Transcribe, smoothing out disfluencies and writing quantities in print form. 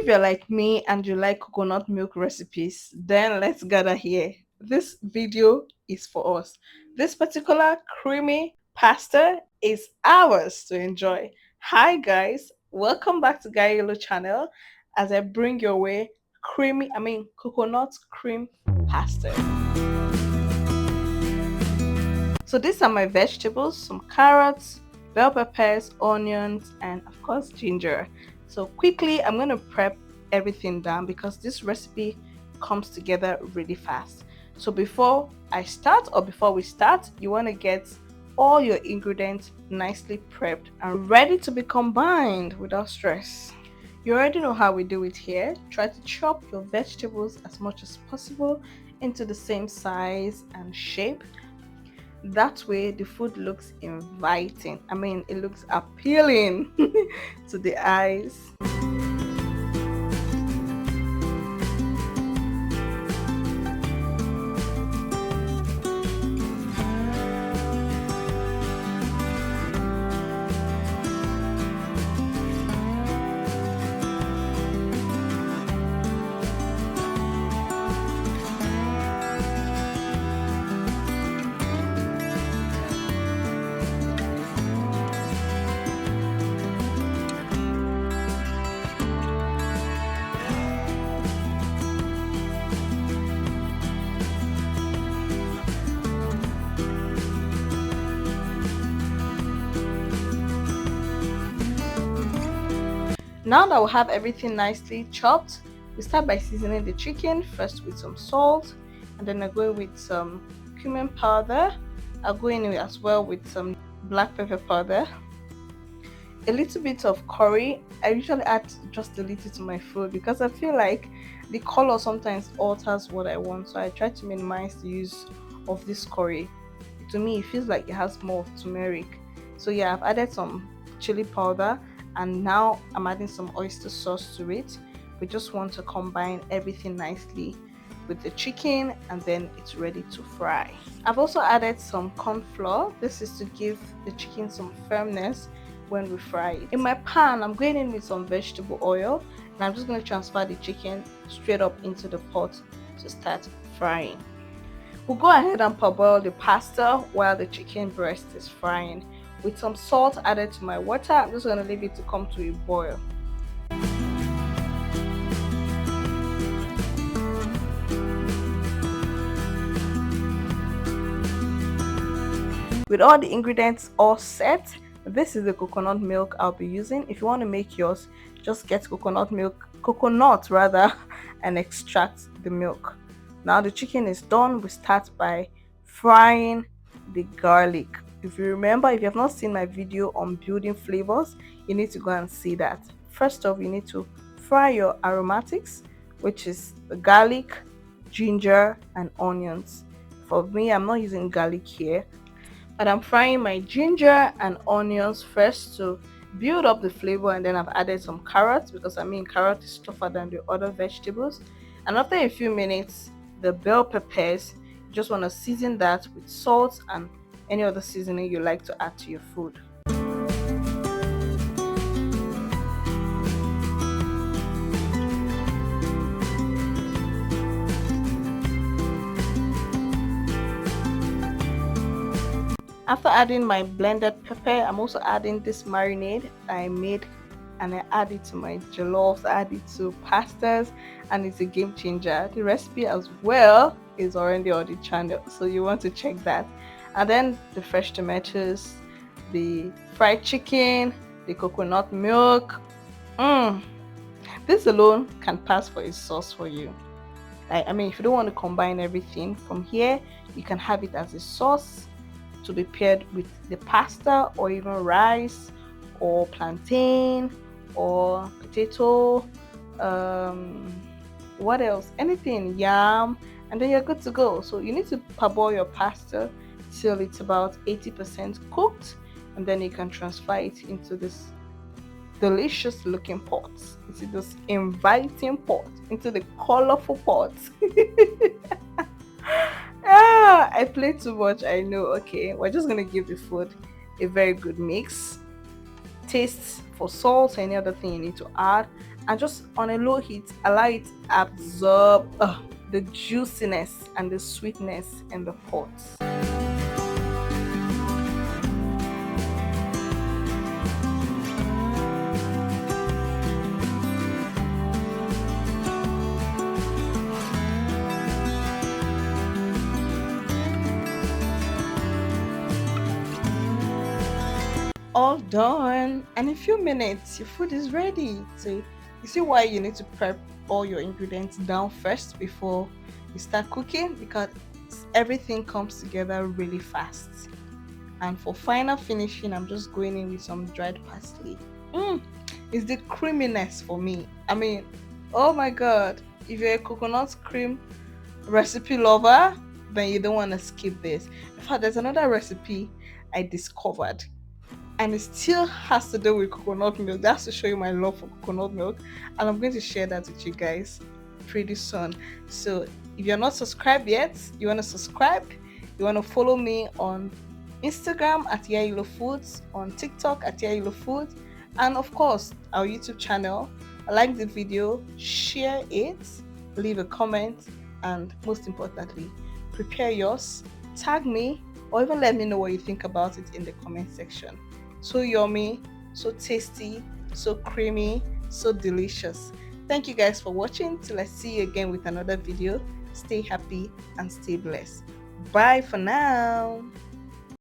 you're like me and you like coconut milk recipes, then let's gather here. This video is for us. This particular creamy pasta is ours to enjoy. Hi guys, welcome back to Guy Yellow channel as I bring your way coconut cream pasta. So these are my vegetables, some carrots, bell peppers, onions, and of course ginger. So quickly, I'm going to prep everything down because this recipe comes together really fast. So before we start, you want to get all your ingredients nicely prepped and ready to be combined without stress. You already know how we do it here. Try to chop your vegetables as much as possible into the same size and shape. That way the food looks inviting. It looks appealing to the eyes. Now that we have everything nicely chopped, we start by seasoning the chicken first with some salt, and then I go with some cumin powder. I'll go in as well with some black pepper powder, a little bit of curry. I usually add just a little to my food because I feel like the color sometimes alters what I want, so I try to minimize the use of this curry. To me, it feels like it has more of turmeric. So yeah, I've added some chili powder, and now I'm adding some oyster sauce to it. We just want to combine everything nicely with the chicken, and then it's ready to fry. I've also added some corn flour. This is to give the chicken some firmness when we fry it. In my pan, I'm going in with some vegetable oil, and I'm just going to transfer the chicken straight up into the pot to start frying. We'll go ahead and parboil the pasta while the chicken breast is frying. With some salt added to my water, I'm just going to leave it to come to a boil. With all the ingredients all set, this is the coconut milk I'll be using. If you want to make yours, just get coconut rather, and extract the milk. Now the chicken is done. We start by frying the garlic. If you remember, if you have not seen my video on building flavors, you need to go and see that. First off, you need to fry your aromatics, which is the garlic, ginger, and onions. For me, I'm not using garlic here, but I'm frying my ginger and onions first to build up the flavor, and then I've added some carrots because carrot is tougher than the other vegetables. And after a few minutes, the bell peppers, you just want to season that with salt and any other seasoning you like to add to your food. After adding my blended pepper, I'm also adding this marinade I made, and I add it to my jollof, I add it to pastas, and it's a game changer. The recipe as well is already on the channel, so you want to check that. And then the fresh tomatoes, the fried chicken, the coconut milk. This alone can pass for a sauce for you. If you don't want to combine everything from here, you can have it as a sauce to be paired with the pasta, or even rice, or plantain, or potato, what else, anything, yam, and then you're good to go. So you need to parboil your pasta till it's about 80% cooked, and then you can transfer it into this delicious looking pot, into this inviting pot, into the colorful pot. I play too much, I know. Okay, we're just gonna give the food a very good mix. Taste for salt, any other thing you need to add, and just on a low heat allow it absorb the juiciness and the sweetness in the pot. All done, and in a few minutes your food is ready. So you see why you need to prep all your ingredients down first before you start cooking, because everything comes together really fast. And for final finishing, I'm just going in with some dried parsley. mm, it's the creaminess for me. I mean, oh my god, if you're a coconut cream recipe lover, then you don't want to skip this. In fact, there's another recipe I discovered, and it still has to do with coconut milk. That's to show you my love for coconut milk, and I'm going to share that with you guys pretty soon. So if you're not subscribed yet, you want to subscribe, you want to follow me on Instagram at Yailo Foods, on TikTok at Yailo Foods, and of course our YouTube channel. Like the video, share it, leave a comment, and most importantly, prepare yours, tag me, or even let me know what you think about it in the comment section. So yummy, so tasty, so creamy, so delicious. Thank you guys for watching. Till I see you again with another video. Stay happy and stay blessed. Bye for now.